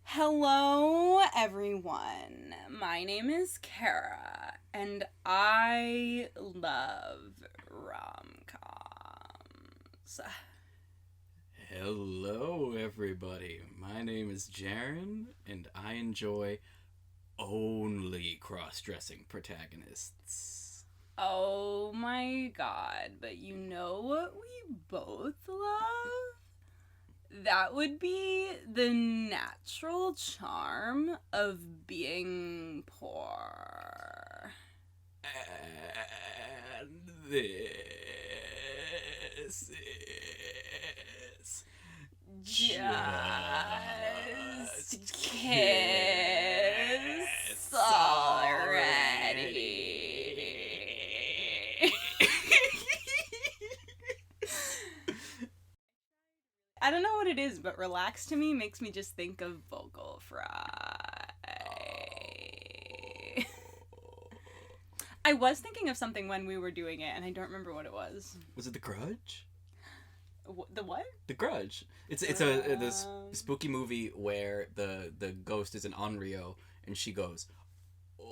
Hello, everyone. My name is Kara, and I love rom-coms. Hello, everybody. My name is Jeron, and I enjoy only cross-dressing protagonists. Oh my god, but you know what we both love? That would be the natural charm of being poor. And this is Just kiss already. I don't know what it is, but relax to me makes me just think of vocal fry. I was thinking of something when we were doing it, and I don't remember what it was. Was it The Grudge? The what? The Grudge. It's this spooky movie where the ghost is an Onryo, and she goes, "Oh."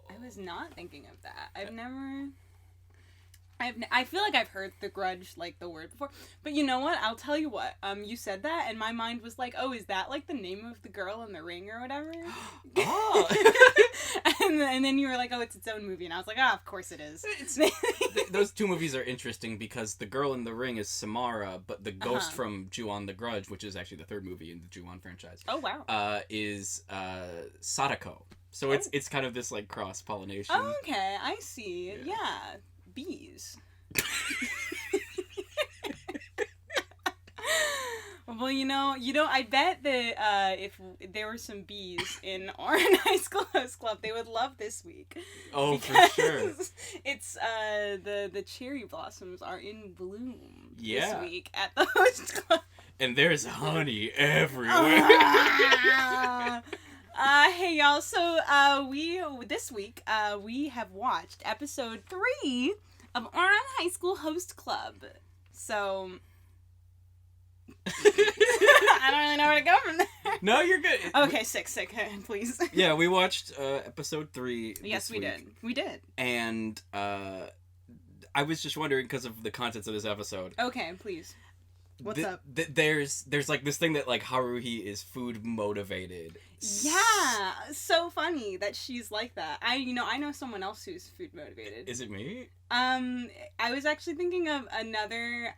I was not thinking of that. I feel like I've heard The Grudge, like, the word before. But you know what? I'll tell you what. You said that, and my mind was like, oh, is that, like, the name of the girl in The Ring or whatever? Oh! and then you were like, oh, it's its own movie. And I was like, of course it is. Those two movies are interesting because the girl in The Ring is Samara, but the ghost from Ju-on the Grudge, which is actually the third movie in the Ju-on franchise, oh, wow. Is Sadako. So it's kind of this, like, cross-pollination. Oh, okay. I see. Yeah. Bees. Well, you know, I bet that if there were some bees in Oran High School Host Club, they would love this week. Oh, for sure. It's, the cherry blossoms are in bloom this week at the Host Club. And there's honey everywhere. Hey y'all, so, this week, we have watched episode 3 of Oran High School Host Club. So, I don't really know where to go from there. No, you're good. Okay, sick, please. Yeah, we watched, episode 3 Yes, we did. We did. And, I was just wondering, because of the contents of this episode. Okay, please. What's up? There's like this thing that like Haruhi is food motivated. Yeah, so funny that she's like that. I know someone else who's food motivated. Is it me? I was actually thinking of another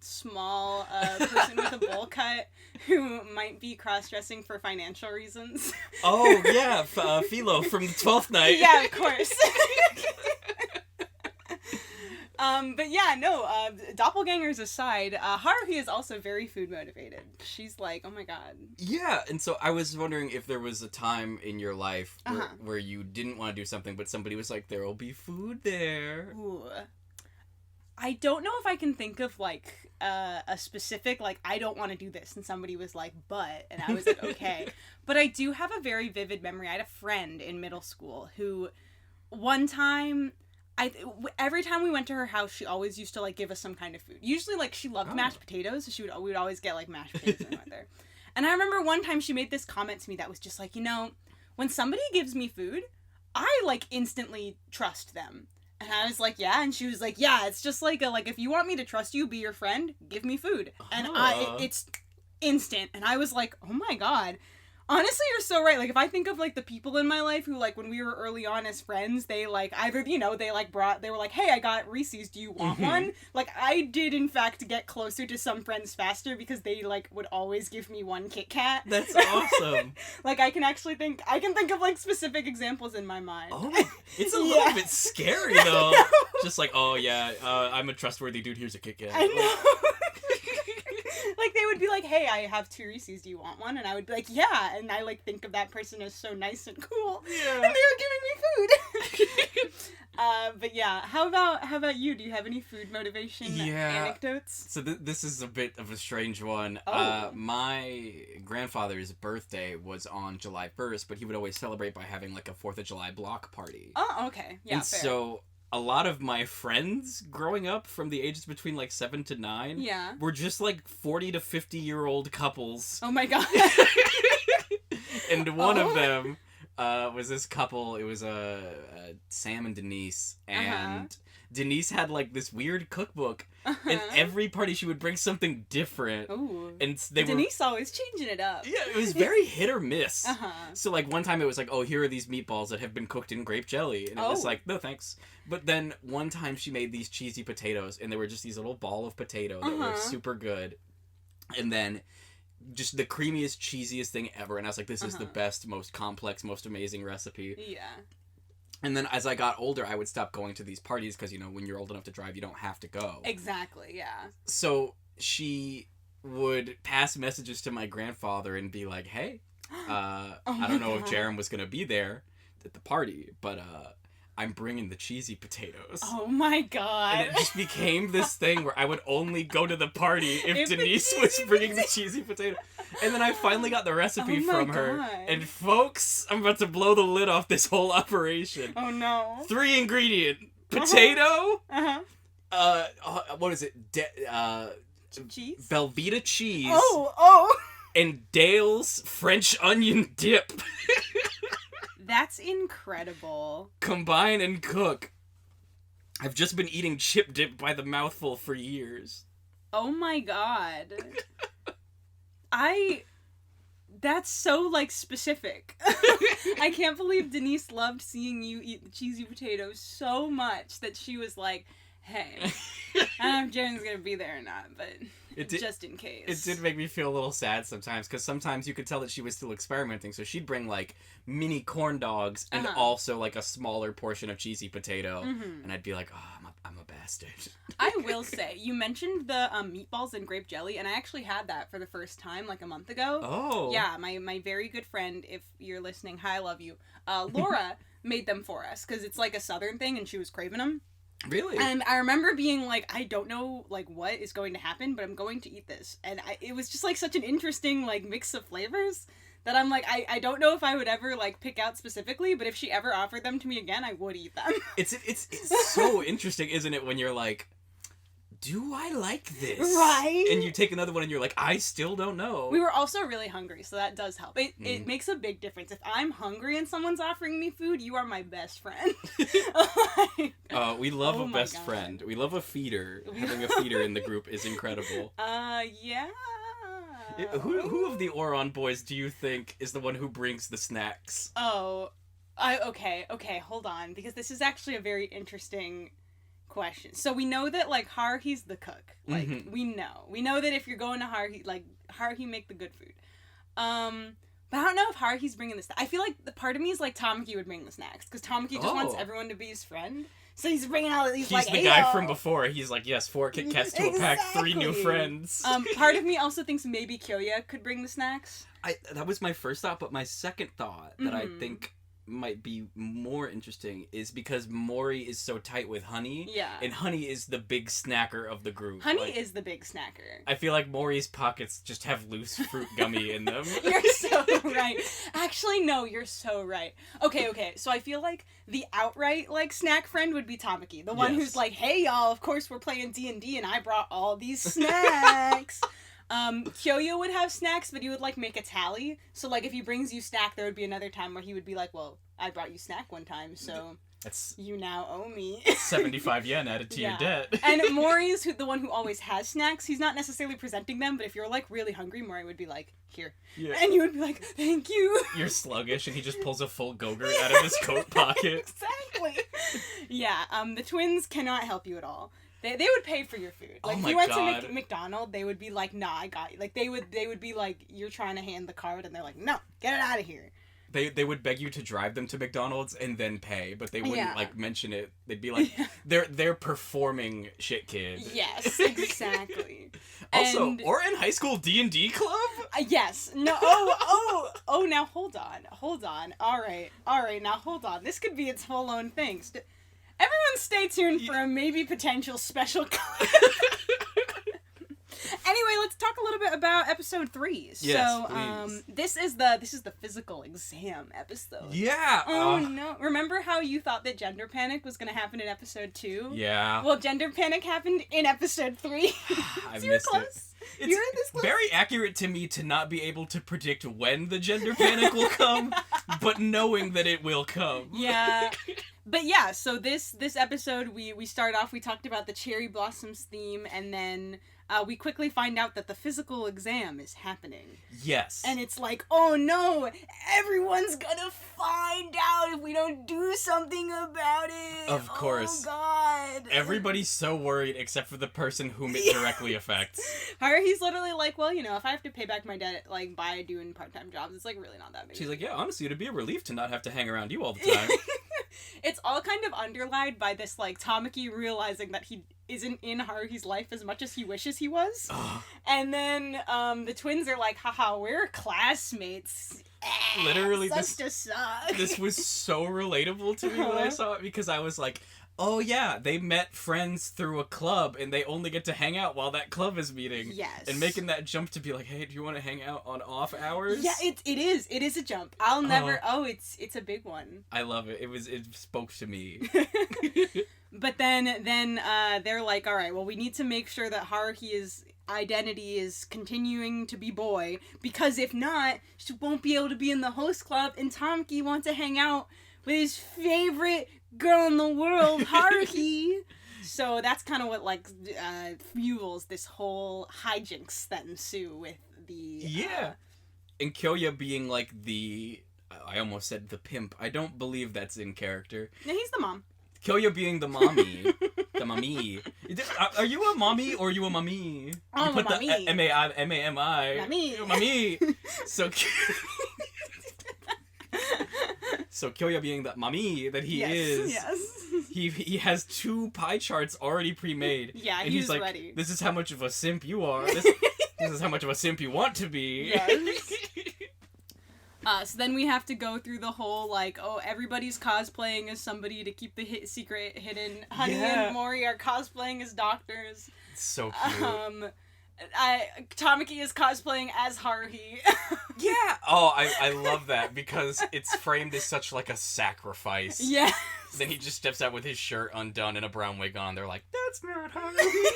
small person with a bowl cut who might be cross-dressing for financial reasons. Oh yeah, Philo from the 12th Night. Yeah, of course. But yeah, no, doppelgangers aside, Haruhi is also very food motivated. She's like, oh my god. Yeah, and so I was wondering if there was a time in your life where you didn't want to do something, but somebody was like, there'll be food there. Ooh. I don't know if I can think of, like, a specific, like, I don't want to do this, and somebody was like, but, and I was like, okay. But I do have a very vivid memory. I had a friend in middle school who, one time... every time we went to her house, she always used to, like, give us some kind of food. Usually, like, she loved mashed potatoes, so we would always get, like, mashed potatoes when we went there. And I remember one time she made this comment to me that was just like, you know, when somebody gives me food, I, like, instantly trust them. And I was like, yeah, and she was like, yeah, it's just like, if you want me to trust you, be your friend, give me food. And it's instant. And I was like, oh my god. Honestly, you're so right. Like, if I think of, like, the people in my life who, like, when we were early on as friends, they, like, either, you know, they were like, hey, I got Reese's, do you want one? Like, I did, in fact, get closer to some friends faster because they, like, would always give me one Kit Kat. That's awesome. Like, I can think of, like, specific examples in my mind. Oh, it's a little bit scary, though. Just like, oh, yeah, I'm a trustworthy dude, here's a Kit Kat. I know. Like, they would be like, hey, I have 2 Reese's, do you want one? And I would be like, yeah. And I, like, think of that person as so nice and cool. Yeah. And they were giving me food. But yeah, how about you? Do you have any food motivation anecdotes? So this is a bit of a strange one. Oh. My grandfather's birthday was on July 1st, but he would always celebrate by having, like, a 4th of July block party. Oh, okay. Yeah, and fair. so a lot of my friends growing up from the ages between, like, 7 to 9 Yeah. were just, like, 40 to 50-year-old couples. Oh my god. And one of them was this couple. It was Sam and Denise. And Denise had, like, this weird cookbook. And every party she would bring something different. Ooh. And Denise always changing it up. Yeah, it was very hit or miss. So, like, one time it was like, oh, here are these meatballs that have been cooked in grape jelly. And it was like, no thanks. But then one time she made these cheesy potatoes. And they were just these little ball of potato that were super good. And then just the creamiest, cheesiest thing ever. And I was like, this is the best, most complex, most amazing recipe. Yeah. And then as I got older, I would stop going to these parties because, you know, when you're old enough to drive, you don't have to go. Exactly, yeah. So she would pass messages to my grandfather and be like, hey, I don't know if Jeron was going to be there at the party, but I'm bringing the cheesy potatoes. Oh my god. And it just became this thing where I would only go to the party if Denise was bringing the cheesy potato. And then I finally got the recipe from her. And folks, I'm about to blow the lid off this whole operation. Oh no. 3 ingredient. Potato. What is it? Cheese? Velveeta cheese. Oh. And Dale's French onion dip. That's incredible. Combine and cook. I've just been eating chip dip by the mouthful for years. Oh my god. That's so, like, specific. I can't believe Denise loved seeing you eat the cheesy potatoes so much that she was like, hey, I don't know if Jeron's gonna be there or not, but just in case. It did make me feel a little sad sometimes, because sometimes you could tell that she was still experimenting, so she'd bring, like, mini corn dogs and also, like, a smaller portion of cheesy potato, and I'd be like, oh, I'm a bastard. I will say, you mentioned the meatballs and grape jelly, and I actually had that for the first time, like, a month ago. Oh. Yeah, my very good friend, if you're listening, hi, I love you, Laura made them for us, because it's, like, a southern thing, and she was craving them. Really? And I remember being like, I don't know, like, what is going to happen, but I'm going to eat this. And it was just, like, such an interesting, like, mix of flavors that I'm like, I don't know if I would ever, like, pick out specifically, but if she ever offered them to me again, I would eat them. It's so interesting, isn't it, when you're like, do I like this? Right? And you take another one and you're like, I still don't know. We were also really hungry, so that does help. It makes a big difference. If I'm hungry and someone's offering me food, you are my best friend. We love a best friend. We love a feeder. Having a feeder in the group is incredible. Yeah. Who of the Oron boys do you think is the one who brings the snacks? Okay, hold on, because this is actually a very interesting question. So we know that, like, Haruhi's the cook. Like, we know that if you're going to Haruhi, like, Haruhi make the good food. But I don't know if Haruhi's bringing the snacks. I feel like the part of me is like Tamaki would bring the snacks, because Tamaki just wants everyone to be his friend. So he's bringing all of these, like, he's the guy from before. He's like, yes, 4 Kit Kats to a pack, 3 new friends. Part of me also thinks maybe Kyoya could bring the snacks. That was my first thought, but my second thought that I think might be more interesting is because Mori is so tight with Honey. Yeah. And Honey is the big snacker of the group. Honey is the big snacker. I feel like Mori's pockets just have loose fruit gummy in them. You're so right. Actually, no, you're so right. Okay. So I feel like the outright, like, snack friend would be Tamaki. The one who's like, hey, y'all, of course we're playing D&D and I brought all these snacks. Kyoyo would have snacks, but he would, like, make a tally. So, like, if he brings you snack, there would be another time where he would be like, well, I brought you snack one time, so you now owe me 75 yen added to your debt. And Mori's the one who always has snacks. He's not necessarily presenting them, but if you're, like, really hungry, Mori would be like, here. Yeah. And you would be like, thank you. You're sluggish, and he just pulls a full Go-Gurt out of his coat pocket. Exactly. Yeah, the twins cannot help you at all. They would pay for your food. Like, if you went to McDonald's, they would be like, nah, I got you. Like, they would be like, you're trying to hand the card, and they're like, no, get it out of here. They would beg you to drive them to McDonald's and then pay, but they wouldn't, like, mention it. They'd be like, they're performing shit kid. Yes, exactly. Also, or in high school D&D club? Yes. No, now hold on. All right, now hold on. This could be its whole own thing. Everyone stay tuned for a maybe potential special clip. Anyway, let's talk a little bit about episode 3. Yes, so, this is the physical exam episode. Yeah. Oh no! Remember how you thought that gender panic was going to happen in episode 2? Yeah. Well, gender panic happened in episode 3. I so missed close. it. You're this close. Very accurate to me to not be able to predict when the gender panic will come, but knowing that it will come. Yeah. But yeah, so this episode, we start off, we talked about the Cherry Blossoms theme, and then we quickly find out that the physical exam is happening. Yes. And it's like, oh no, everyone's gonna find out if we don't do something about it. Of course. Oh god. Everybody's so worried except for the person whom it directly affects. He's literally like, well, you know, if I have to pay back my debt, like, by doing part-time jobs, it's, like, really not that big. She's like, yeah, honestly, it'd be a relief to not have to hang around you all the time. It's all kind of underlined by this, like, Tamaki realizing that he isn't in Haruhi's life as much as he wishes he was. And then, the twins are like, haha, we're classmates. Literally, suck. This was so relatable to me when I saw it, because I was like, oh yeah, they met friends through a club, and they only get to hang out while that club is meeting. Yes. And making that jump to be like, hey, do you want to hang out on off hours? Yeah, it is a jump. I'll never, it's a big one. I love it. It spoke to me. But then they're like, all right, well, we need to make sure that Haruhi's identity is continuing to be boy, because if not, she won't be able to be in the host club, and Tamaki wants to hang out with his favorite girl in the world, Haruhi. So that's kind of what, like, fuels this whole hijinks that ensue with the... Yeah. And Kyoya being, like, I almost said the pimp. I don't believe that's in character. No, he's the mom. Kyoya being the mommy. The mommy. Are you a mommy or are you a mummy? Oh, you put mommy. the M-A-M-I. Mommy. Mommy. So Kyoya being the mommy that he is, he has 2 pie charts already pre-made. Yeah, and he's like, ready. This is how much of a simp you are. This is how much of a simp you want to be. Yes. So then we have to go through the whole, like, everybody's cosplaying as somebody to keep the secret hidden. Honey and Mori are cosplaying as doctors. It's so cute. Tamaki is cosplaying as Haruhi. Yeah. Oh, I love that, because it's framed as such, like, a sacrifice. Yeah. Then he just steps out with his shirt undone and a brown wig on. They're like, that's not Haruhi.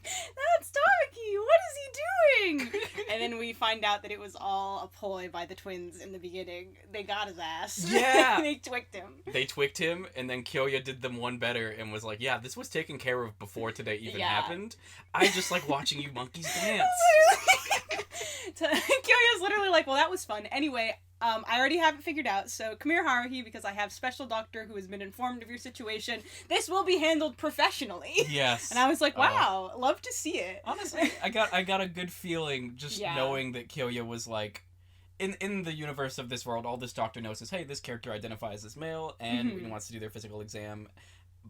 That's Tamaki. What is he doing? And then we find out that it was all a ploy by the twins in the beginning. They got his ass. Yeah. They twicked him. And then Kyoya did them one better and was like, yeah, this was taken care of before today even happened. I just like watching you monkeys dance. Kyoya's literally like, well, that was fun. Anyway, I already have it figured out, so come here, Haruhi, because I have special doctor who has been informed of your situation. This will be handled professionally. Yes. And I was like, wow, love to see it. Honestly, I got a good feeling just knowing that Kyoya was like, in the universe of this world, all this doctor knows is, hey, this character identifies as male and wants to do their physical exam,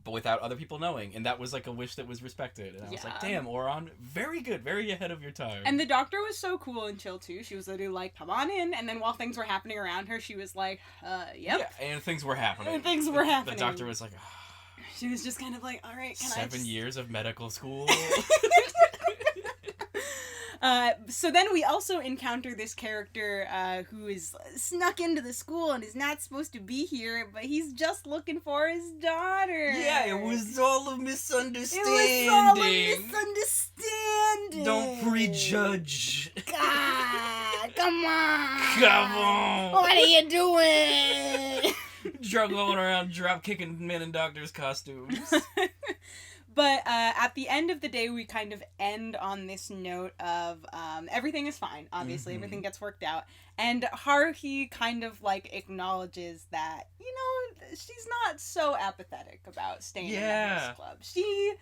but without other people knowing. And that was like a wish that was respected. And I was like, damn, Oron, very good, very ahead of your time. And the doctor was so cool and chill too. She was literally like, come on in. And then while things were happening around her, she was like, yep. Yeah, and things were happening. The doctor was like, she was just kind of like, all right, 7 years of medical school. So then we also encounter this character who is snuck into the school and is not supposed to be here, but he's just looking for his daughter. Yeah, it was all a misunderstanding. Don't prejudge. God, come on. Come on. What are you doing? Going around drop kicking men in doctors' costumes. But at the end of the day, we kind of end on this note of everything is fine. Obviously, everything gets worked out. And Haruhi kind of, like, acknowledges that, you know, she's not so apathetic about staying in the host club. She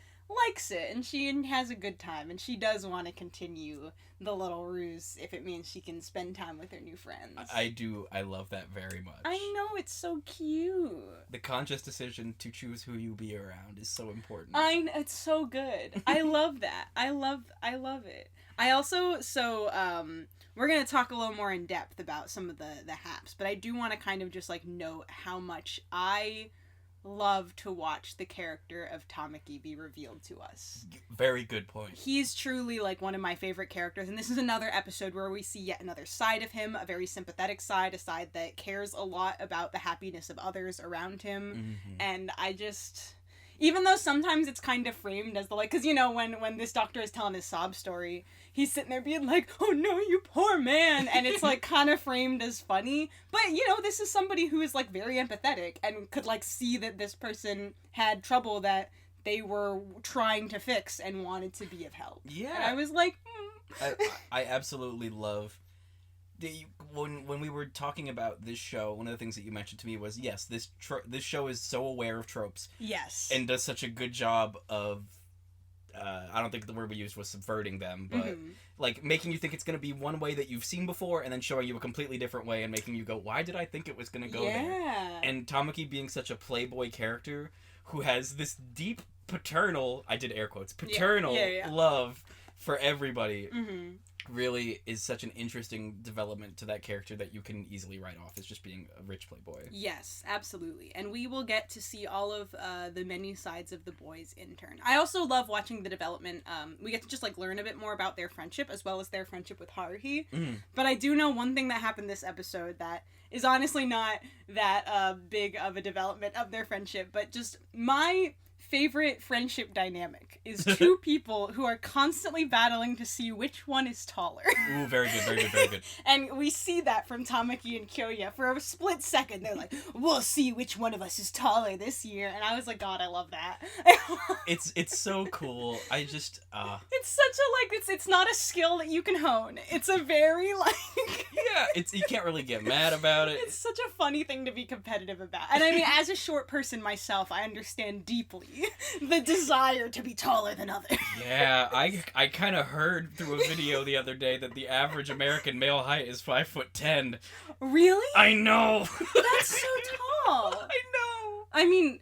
likes it, and she has a good time, and she does want to continue the little ruse if it means she can spend time with her new friends. I do. I love that very much. I know, it's so cute. The conscious decision to choose who you be around is so important. It's so good. I love that. I love it. I also, we're going to talk a little more in depth about some of the haps, but I do want to kind of just, like, note how much I love to watch the character of Tamaki be revealed to us. Very good point. He's truly, like, one of my favorite characters, and this is another episode where we see yet another side of him, a very sympathetic side, a side that cares a lot about the happiness of others around him, and I just... Even though sometimes it's kind of framed as the, like, because, you know, when this doctor is telling his sob story, he's sitting there being like, oh no, you poor man, and it's, like, kind of framed as funny, but, you know, this is somebody who is, like, very empathetic, and could, like, see that this person had trouble that they were trying to fix and wanted to be of help. Yeah. And I was like, I absolutely love... When we were talking about this show, one of the things that you mentioned to me was, yes, this show is so aware of tropes. Yes. And does such a good job of, I don't think the word we used was subverting them, but, like, making you think it's going to be one way that you've seen before, and then showing you a completely different way, and making you go, why did I think it was going to go there? And Tamaki being such a playboy character, who has this deep paternal, I did air quotes, paternal love for everybody. Really is such an interesting development to that character that you can easily write off as just being a rich playboy. Yes, absolutely. And we will get to see all of the many sides of the boys in turn. I also love watching the development. We get to just, like, learn a bit more about their friendship, as well as their friendship with Haruhi. But I do know one thing that happened this episode that is honestly not that big of a development of their friendship, but just my favorite friendship dynamic is two people who are constantly battling to see which one is taller. Ooh, very good, very good, very good. And we see that from Tamaki and Kyoya. For a split second, they're like, we'll see which one of us is taller this year. And I was like, God, I love that. It's so cool. I just, It's such a, like, it's not a skill that you can hone. It's a very, like... Yeah, you can't really get mad about it. It's such a funny thing to be competitive about. And I mean, as a short person myself, I understand deeply the desire to be taller than others. Yeah, I kind of heard through a video the other day that the average American male height is 5'10". Really? I know. That's so tall. I know. I mean,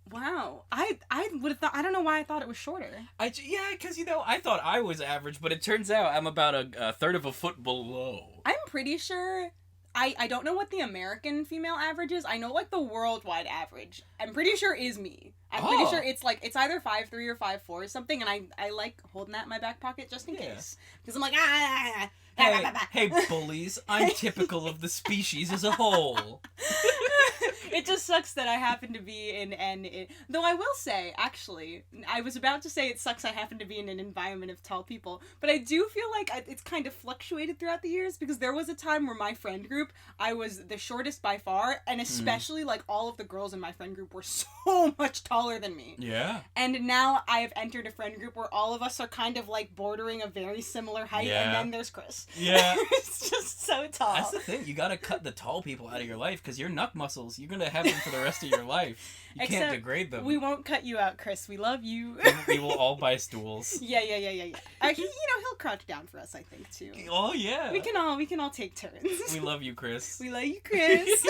wow. I would have thought, I don't know why I thought it was shorter. Yeah, because, you know, I thought I was average, but it turns out I'm about a third of a foot below. I'm pretty sure... I don't know what the American female average is. I know, like, the worldwide average. I'm pretty sure is me. I'm pretty sure it's, like, it's either 5'3" or 5'4" or something, and I like holding that in my back pocket just in case. Because I'm like, Hey, bullies, I'm typical of the species as a whole. It just sucks that I happen to be in though I will say, actually, I was about to say it sucks I happen to be in an environment of tall people, but I do feel like it's kind of fluctuated throughout the years, because there was a time where my friend group, I was the shortest by far, and especially, like, all of the girls in my friend group were so much taller than me. Yeah. And now I have entered a friend group where all of us are kind of, like, bordering a very similar height, and then there's Chris. Yeah. It's just so tall. That's the thing. You gotta cut the tall people out of your life, because your knuck muscles, you're gonna have them for the rest of your life. You can't degrade them. We won't cut you out, Chris. We love you. We will all buy stools. Yeah. He'll crouch down for us, I think, too. Oh, yeah. We can all take turns. We love you, Chris. We love you, Chris.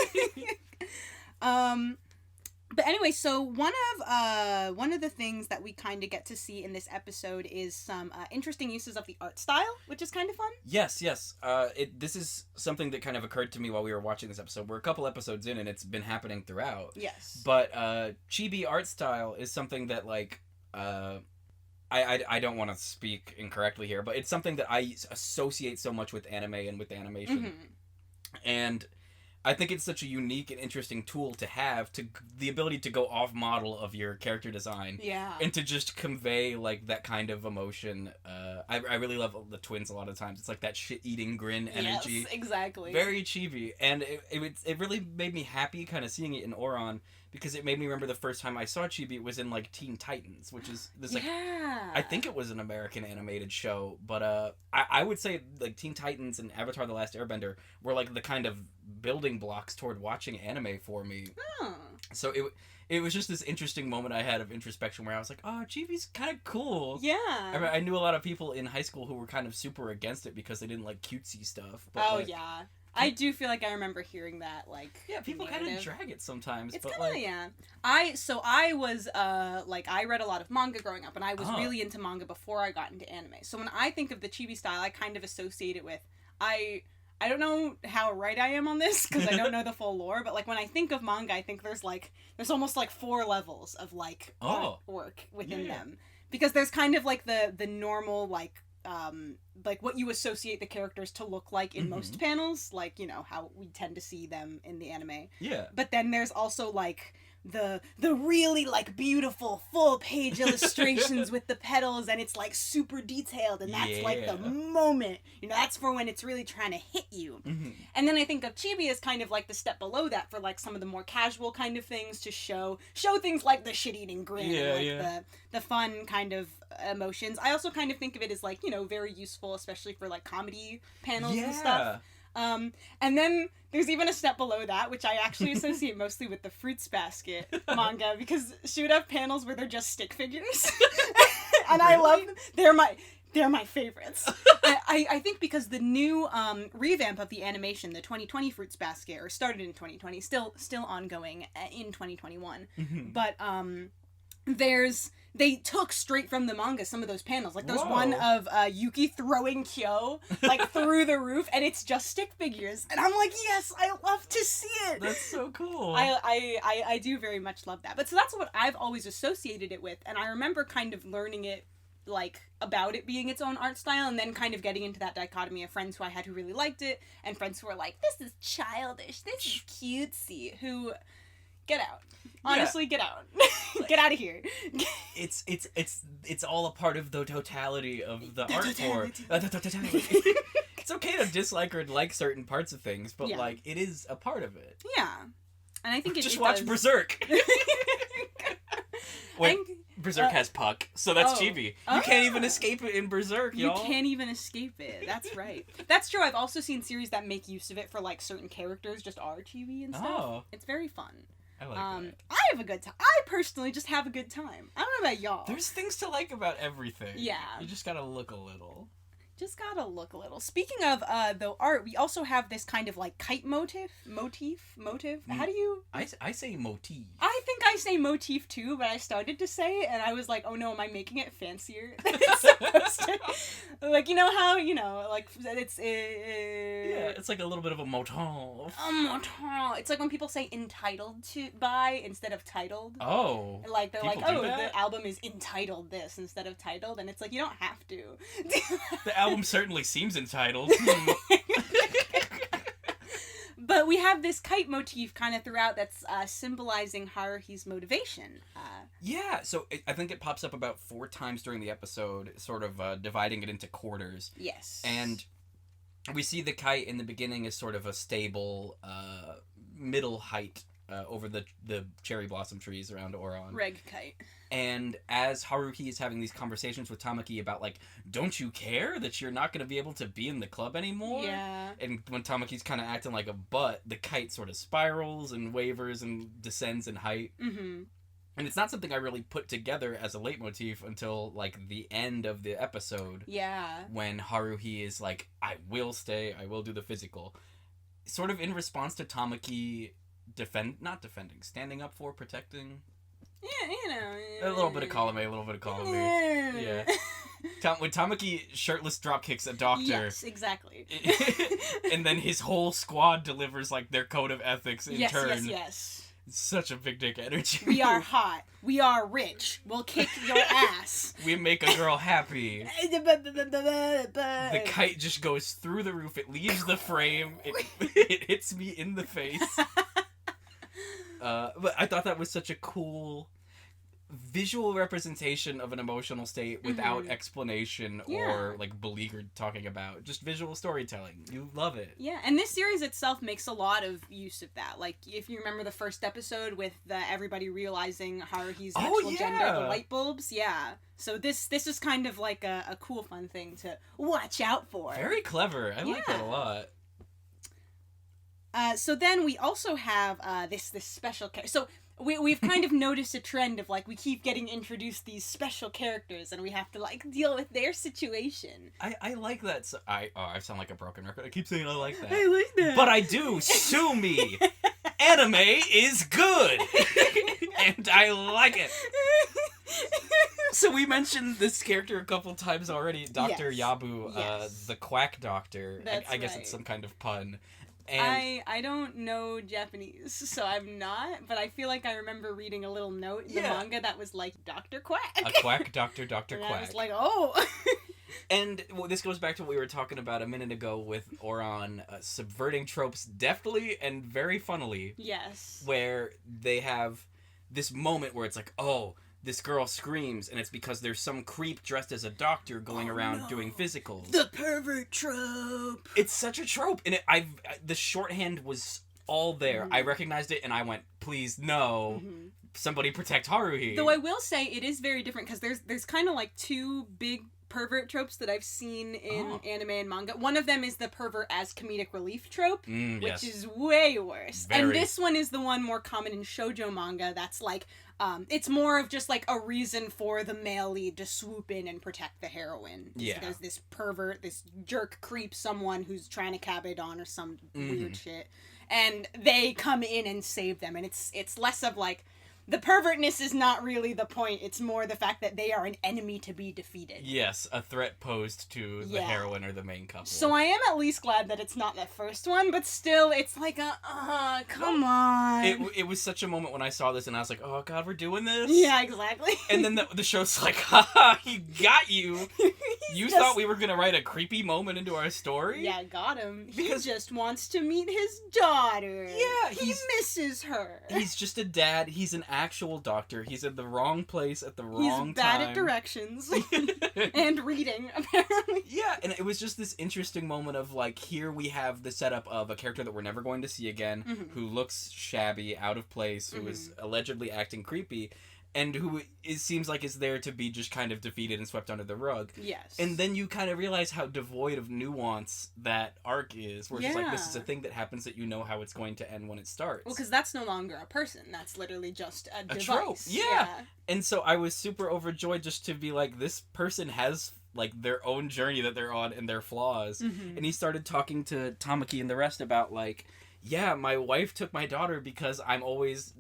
But anyway, so one of the things that we kind of get to see in this episode is some interesting uses of the art style, which is kind of fun. Yes. This is something that kind of occurred to me while we were watching this episode. We're a couple episodes in, and it's been happening throughout. Yes. But chibi art style is something that, like, I don't want to speak incorrectly here, but it's something that I associate so much with anime and with animation. And I think it's such a unique and interesting tool to have, to the ability to go off model of your character design. Yeah. And to just convey, like, that kind of emotion. I really love the twins a lot of times. It's like that shit-eating grin energy. Yes, exactly. Very chibi. And it really made me happy kind of seeing it in Oron, because it made me remember the first time I saw chibi was in, like, Teen Titans, which is this, like, I think it was an American animated show, but I would say, like, Teen Titans and Avatar: The Last Airbender were, like, the kind of building blocks toward watching anime for me. So it was just this interesting moment I had of introspection where I was like, oh, chibi's kind of cool. Yeah. I knew a lot of people in high school who were kind of super against it because they didn't like cutesy stuff. But, oh, like, yeah. I do feel like I remember hearing that, like, yeah, people kind of drag it sometimes. It's but kind of, like, yeah. I was, like, I read a lot of manga growing up, and I was really into manga before I got into anime. So when I think of the chibi style, I kind of associate it with, I I don't know how right I am on this because I don't know the full lore, but like when I think of manga, I think there's almost like 4 levels of like artwork within them, because there's kind of like the normal like what you associate the characters to look like in most panels, like, you know, how we tend to see them in the anime. Yeah. But then there's also like the really like beautiful full page illustrations with the petals, and it's like super detailed, and that's like the moment, you know, that's for when it's really trying to hit you. And then I think of Chibi as kind of like the step below that for like some of the more casual kind of things, to show things like the shit-eating grin and like the fun kind of emotions. I also kind of think of it as like, you know, very useful, especially for like comedy panels and stuff. And then there's even a step below that, which I actually associate mostly with the Fruits Basket manga, because she would have panels where they're just stick figures. And I love them. They're my favorites. I think because the new revamp of the animation, the 2020 Fruits Basket, or started in 2020, still ongoing in 2021. But they took straight from the manga some of those panels. Like, there's one of Yuki throwing Kyo, like, through the roof, and it's just stick figures. And I'm like, yes, I love to see it! That's so cool. I do very much love that. But so that's what I've always associated it with, and I remember kind of learning it, like, about it being its own art style, and then kind of getting into that dichotomy of friends who I had who really liked it, and friends who were like, this is childish, this is cutesy, who... Get out. Honestly, get out. Get out of here. It's all a part of the totality of the art form. It's okay to dislike or like certain parts of things, but like, it is a part of it. Yeah. And I think just watch Berserk. Wait, Berserk has Puck, so that's Chibi. You can't even escape it in Berserk, y'all. You can't even escape it. That's right. That's true. I've also seen series that make use of it for like certain characters, just are Chibi and stuff. It's very fun. I like that. I have a good time. I personally just have a good time. I don't know about y'all. There's things to like about everything. Yeah. You just gotta look a little. Just gotta look a little. Speaking of the art, we also have this kind of like kite motif. How do you? I say motif. I think I say motif too, but I started to say it and I was like, oh no, am I making it fancier than it's supposed to? Like, you know how, you know, like it's yeah, it's like a little bit of a motif. A motif. It's like when people say entitled to by instead of titled. Oh. Like they're like, oh, the album is entitled this instead of titled, and it's like, you don't have to. The album certainly seems entitled. But we have this kite motif kind of throughout that's symbolizing Haruhi's motivation. Yeah, so I think it pops up about 4 times during the episode, sort of dividing it into quarters. Yes. And we see the kite in the beginning as sort of a stable middle height over the cherry blossom trees around Oron. Reg kite. And as Haruhi is having these conversations with Tamaki about, like, don't you care that you're not going to be able to be in the club anymore? Yeah. And when Tamaki's kind of acting like a butt, the kite sort of spirals and wavers and descends in height. Mm-hmm. And it's not something I really put together as a leitmotif until, like, the end of the episode. Yeah. When Haruhi is like, I will stay, I will do the physical. Sort of in response to Tamaki standing up for, protecting. Yeah, you know. A little bit of column A, a little bit of column B. Yeah. When Tamaki shirtless drop kicks a doctor. Yes, exactly. And then his whole squad delivers, like, their code of ethics in turn. Yes. Such a big dick energy. We are hot. We are rich. We'll kick your ass. We make a girl happy. The kite just goes through the roof. It leaves the frame. It hits me in the face. But I thought that was such a cool visual representation of an emotional state without explanation or, like, beleaguered talking about. Just visual storytelling. You love it. Yeah, and this series itself makes a lot of use of that. Like, if you remember the first episode with everybody realizing Haruhi's actual gender, the light bulbs, So this is kind of like a cool, fun thing to watch out for. Very clever. I like that a lot. So then we also have this special character. So we've kind of noticed a trend of, like, we keep getting introduced these special characters and we have to, like, deal with their situation. I like that. So I sound like a broken record. I keep saying I like that. I like that. But I do. Sue me. Anime is good. And I like it. So we mentioned this character a couple times already, Dr. Yes. Yabu, Yes. the quack doctor. That's I guess right. it's some kind of pun. And I don't know Japanese, so I'm not, but I feel like I remember reading a little note in the manga that was like, Dr. Quack. A quack doctor, Dr. And Quack. I was like, oh. And this goes back to what we were talking about a minute ago with Oran subverting tropes deftly and very funnily. Yes. Where they have this moment where it's like, oh, this girl screams, and it's because there's some creep dressed as a doctor going around doing physicals. The pervert trope. It's such a trope, and the shorthand was all there. Mm-hmm. I recognized it, and I went, please, no. Mm-hmm. Somebody protect Haruhi. Though I will say it is very different, because there's kind of like two big pervert tropes that I've seen in anime and manga. One of them is the pervert as comedic relief trope, which is way worse. Very. And this one is the one more common in shoujo manga that's like, it's more of just like a reason for the male lead to swoop in and protect the heroine. Yeah. There's this pervert, this jerk creep someone who's trying to cabin on or some weird shit. And they come in and save them. And it's less of like, the pervertness is not really the point. It's more the fact that they are an enemy to be defeated. Yes, a threat posed to the heroine or the main couple. So I am at least glad that it's not the first one, but still, it's like come on. It was such a moment when I saw this and I was like, oh god, we're doing this? Yeah, exactly. And then the show's like, haha, he got you. You thought we were going to write a creepy moment into our story? Yeah, got him. Because he just wants to meet his daughter. Yeah. He misses her. He's just a dad. He's an actual doctor. He's in the wrong place at the wrong time. He's bad at directions. And reading, apparently. Yeah, and it was just this interesting moment of, like, here we have the setup of a character that we're never going to see again, who looks shabby, out of place, who is allegedly acting creepy, and who it seems like is there to be just kind of defeated and swept under the rug. Yes. And then you kind of realize how devoid of nuance that arc is, where it's just like, this is a thing that happens that you know how it's going to end when it starts. Well, because that's no longer a person. That's literally just a device. Trope. Yeah. And so I was super overjoyed just to be like, this person has, like, their own journey that they're on and their flaws. And he started talking to Tamaki and the rest about, like, yeah, my wife took my daughter because I'm always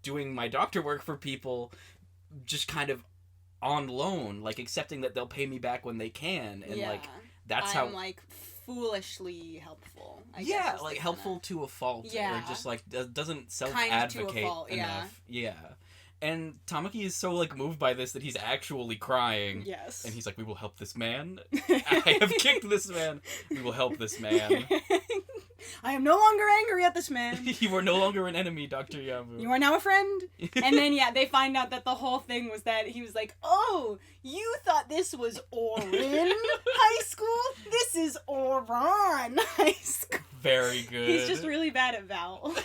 doing my doctor work for people just kind of on loan, like accepting that they'll pay me back when they can, and like that's how I'm like foolishly helpful. I yeah, guess like helpful to a fault, or just like doesn't self-advocate enough. Yeah. And Tamaki is so like moved by this that he's actually crying. Yes. And he's like, "We will help this man. I have kicked this man. We will help this man." I am no longer angry at this man. You are no longer an enemy, Dr. Yabu. You are now a friend. And then, they find out that the whole thing was that he was like, oh, you thought this was Orin High School? This is Oran High School. Very good. He's just really bad at vowels.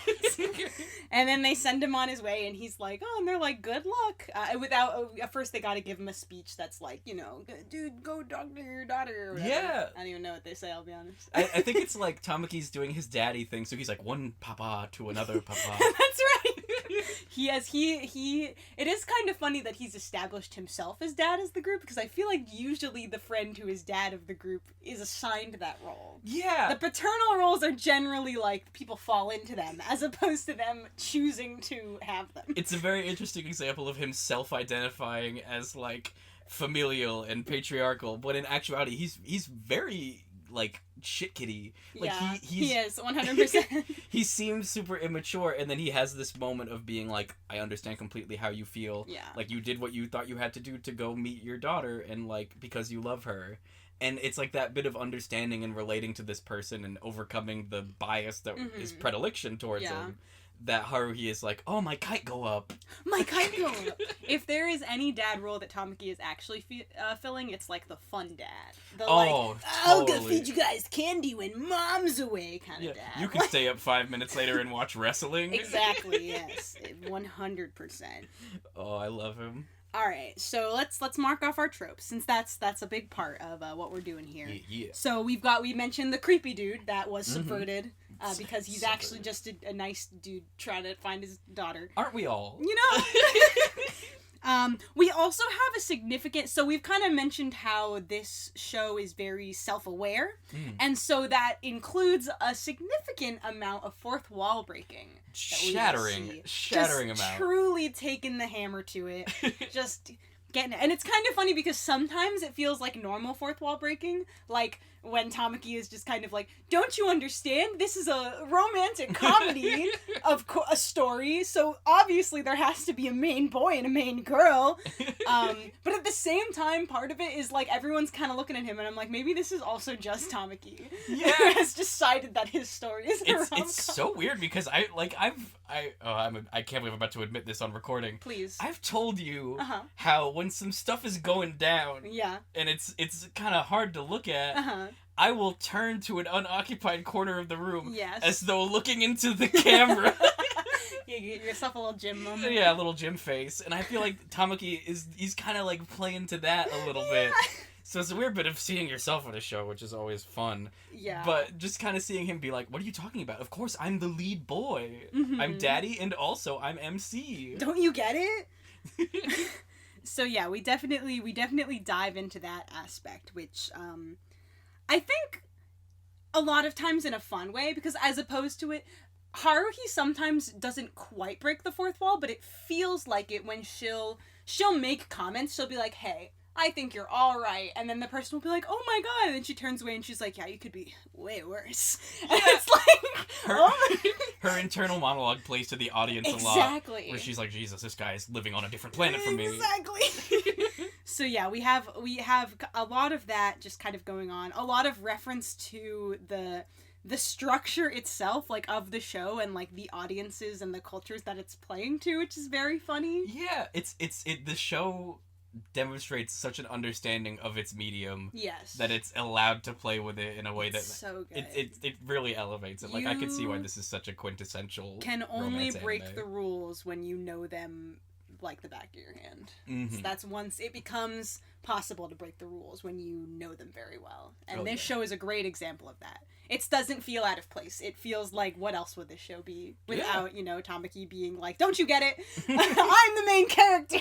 And then they send him on his way, and he's like, oh, and they're like, good luck. At first they gotta give him a speech that's like, dude, go talk to your daughter or whatever. Yeah. I don't even know what they say, I'll be honest. I think it's like Tamaki's doing his daddy thing, so he's like one papa to another papa. That's right. It is kind of funny that he's established himself as dad as the group, because I feel like usually the friend who is dad of the group is assigned that role. Yeah. The paternal roles are generally like people fall into them, as opposed to them choosing to have them. It's a very interesting example of him self-identifying as like familial and patriarchal, but in actuality he's very like shit kitty. Like he is 100%. He seems super immature, and then he has this moment of being like, I understand completely how you feel. Yeah. Like you did what you thought you had to do to go meet your daughter, and like because you love her. And it's like that bit of understanding and relating to this person and overcoming the bias that is predilection towards him. That Haruhi is like, oh, my kite go up. My kite go up. If there is any dad role that Tamaki is actually filling, it's like the fun dad. The I'll go feed you guys candy when mom's away kind of dad. You can stay up 5 minutes later and watch wrestling. Exactly, yes. 100%. Oh, I love him. All right, so let's mark off our tropes, since that's a big part of what we're doing here. Yeah. So we mentioned the creepy dude that was subverted because he's actually just a nice dude trying to find his daughter. Aren't we all? We also have a significant, so we've kind of mentioned how this show is very self-aware, and so that includes a significant amount of fourth wall breaking. Shattering amount. Truly taking the hammer to it. Just Getting it. And it's kind of funny because sometimes it feels like normal fourth wall breaking. Like when Tamaki is just kind of like, don't you understand? This is a romantic comedy of a story. So obviously there has to be a main boy and a main girl. But at the same time, part of it is like everyone's kind of looking at him and I'm like, maybe this is also just Tamaki. Yeah. Who has decided that his story is a rom-com. It's so weird because I can't believe I'm about to admit this on recording. Please. I've told you how when some stuff is going down, and it's kind of hard to look at, I will turn to an unoccupied corner of the room, as though looking into the camera. You get yourself a little gym moment. Yeah, a little gym face, and I feel like Tamaki he's kind of like playing to that a little bit. So it's a weird bit of seeing yourself on a show, which is always fun. Yeah. But just kind of seeing him be like, what are you talking about? Of course, I'm the lead boy. I'm daddy, and also I'm MC. Don't you get it? So yeah, we definitely dive into that aspect, which I think a lot of times in a fun way, because as opposed to it, Haruhi sometimes doesn't quite break the fourth wall, but it feels like it when she'll make comments. She'll be like, hey, I think you're all right. And then the person will be like, oh my god. And then she turns away and she's like, yeah, you could be way worse. And it's like, her internal monologue plays to the audience a lot. Exactly. Where she's like, Jesus, this guy is living on a different planet from me. Exactly. So yeah, we have a lot of that just kind of going on. A lot of reference to the structure itself, like, of the show and, like, the audiences and the cultures that it's playing to, which is very funny. Yeah, the show demonstrates such an understanding of its medium. Yes. That it's allowed to play with it in a way that so good. It really elevates it. Like, I can see why this is such a quintessential can only break anime. the rules when you know them like the back of your hand. Mm-hmm. So that's once it becomes possible to break the rules when you know them very well. And this show is a great example of that. It doesn't feel out of place. It feels like, what else would this show be without, Tamaki being like, don't you get it? I'm the main character.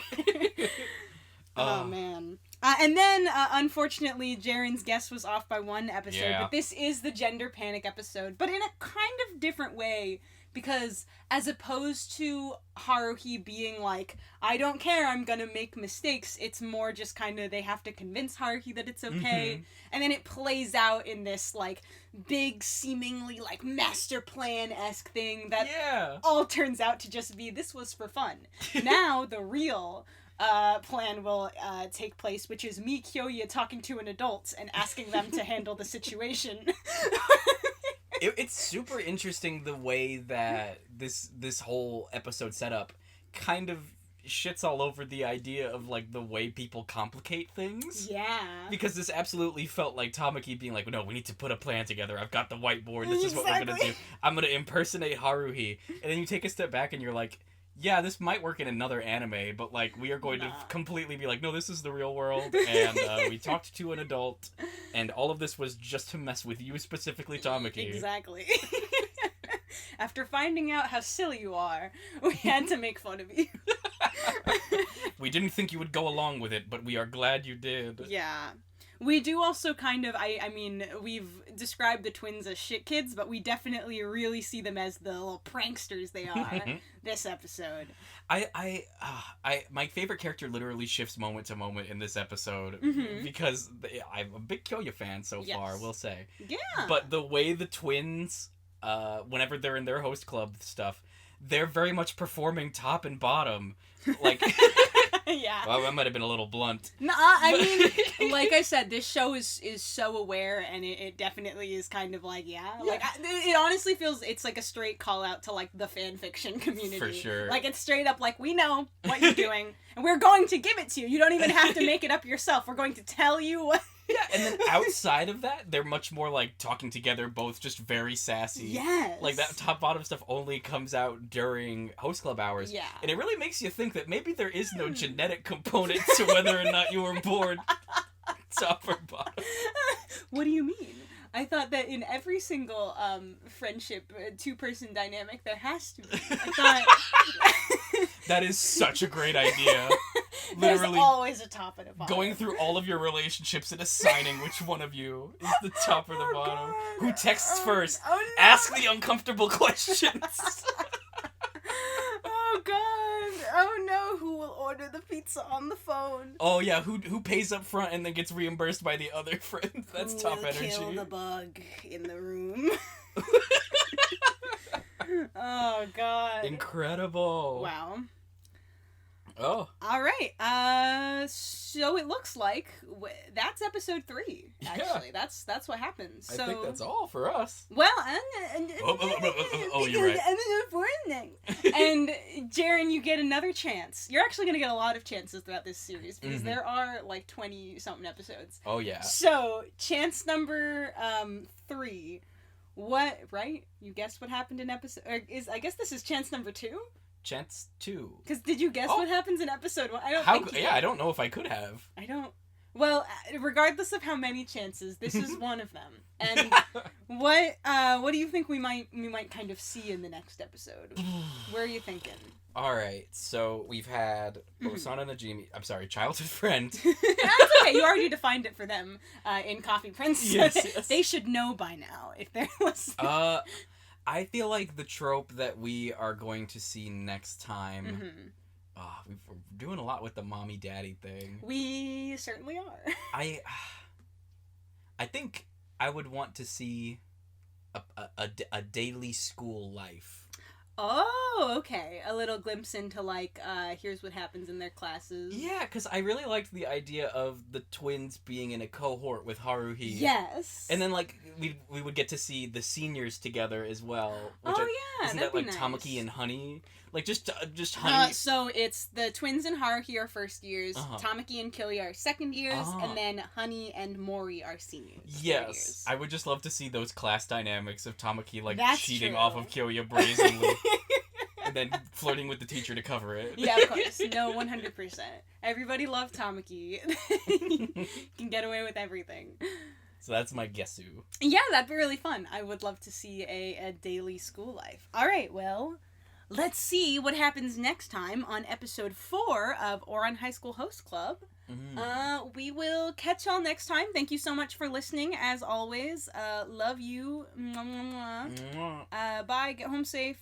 Oh, man. And then, unfortunately, Jeron's guest was off by one episode, but this is the gender panic episode, but in a kind of different way, because as opposed to Haruhi being like, I don't care, I'm gonna make mistakes, it's more just kind of, they have to convince Haruhi that it's okay, and then it plays out in this, like, big, seemingly, like, master plan-esque thing that all turns out to just be, this was for fun. Now, the real plan will take place, which is me, Kyoya, talking to an adult and asking them to handle the situation. It's super interesting the way that this whole episode setup kind of shits all over the idea of, like, the way people complicate things. Yeah. Because this absolutely felt like Tamaki being like, no, we need to put a plan together. I've got the whiteboard. This is what we're going to do. I'm going to impersonate Haruhi. And then you take a step back and you're like, yeah, this might work in another anime, but, like, we are going to completely be like, no, this is the real world, and we talked to an adult, and all of this was just to mess with you specifically, Tamaki. Exactly. After finding out how silly you are, we had to make fun of you. We didn't think you would go along with it, but we are glad you did. Yeah. We do also kind of, I mean, we've described the twins as shit kids, but we definitely really see them as the little pranksters they are this episode. My favorite character literally shifts moment to moment in this episode because I'm a big Kyoya fan so far, we'll say. Yeah. But the way the twins, whenever they're in their host club stuff, they're very much performing top and bottom. Like... Yeah. Well, that might have been a little blunt. No, I mean, like I said, this show is so aware, and it definitely is kind of like, like, it honestly feels, it's like a straight call out to, like, the fan fiction community. For sure. Like, it's straight up like, we know what you're doing, and we're going to give it to you. You don't even have to make it up yourself. We're going to tell you what... Yeah, and then outside of that, they're much more, like, talking together, both just very sassy. Yes. Like, that top-bottom stuff only comes out during host club hours. Yeah. And it really makes you think that maybe there is no genetic component to whether or not you were born top or bottom. What do you mean? I thought that in every single friendship, two-person dynamic, there has to be. I thought... That is such a great idea. Literally, there's always a top and a bottom. Going through all of your relationships and assigning which one of you is the top or the bottom. God. Who texts first? Oh, no. Ask the uncomfortable questions. Oh, God. Oh, no. Who will order order the pizza on the phone. Oh yeah, who pays up front and then gets reimbursed by the other friend? That's Who top will energy. Kill the bug in the room. Oh God. Incredible. Wow. Oh. All right. So it looks like that's episode 3. Actually, Yeah. that's what happens. So I think that's all for us. well, Oh, you're right. And Jeron, you get another chance. You're actually gonna get a lot of chances throughout this series because there are like 20 something episodes. Oh yeah. So chance number 3. What? Right? You guessed what happened in episode. I guess this is chance number 2. Chance 2. Because did you guess what happens in episode 1? I don't. I don't know if I could have. I don't. Well, regardless of how many chances, this is one of them. And what do you think we might kind of see in the next episode? Where are you thinking? All right, so we've had Osana Najimi. I'm sorry, childhood friend. That's okay. You already defined it for them in Coffee Prince. Yes. They should know by now if they're listening. I feel like the trope that we are going to see next time. We're doing a lot with the mommy daddy thing. We certainly are. I think I would want to see a daily school life. Oh, okay. A little glimpse into, like, here's what happens in their classes. Yeah, because I really liked the idea of the twins being in a cohort with Haruhi. Yes. And then, like, we would get to see the seniors together as well. Yeah, isn't that'd that, like, be nice. Tamaki and Honey? Like, just Honey. So it's the twins and Haruhi are first years, Tamaki and Killy are second years, and then Honey and Mori are seniors. Yes. I would just love to see those class dynamics of Tamaki, like, That's cheating true. off of Kyoya brazenly. And then flirting with the teacher to cover it. Yeah, of course. No, 100%. Everybody loved Tamaki. Can get away with everything. So that's my guessu. Yeah, that'd be really fun. I would love to see a daily school life. All right, well, let's see what happens next time on episode 4 of Ouran High School Host Club. We will catch y'all next time. Thank you so much for listening, as always. Love you. Mwah, mwah, mwah. Bye. Get home safe.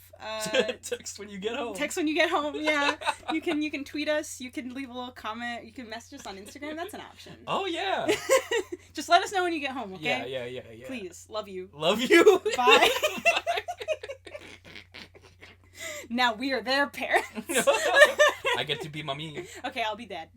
Text when you get home. Text when you get home. Yeah. You can tweet us. You can leave a little comment. You can message us on Instagram. That's an option. Oh yeah. Just let us know when you get home. Okay. Yeah. Please. Love you. Love you. Bye. Now we are their parents. I get to be mommy. Okay, I'll be dad.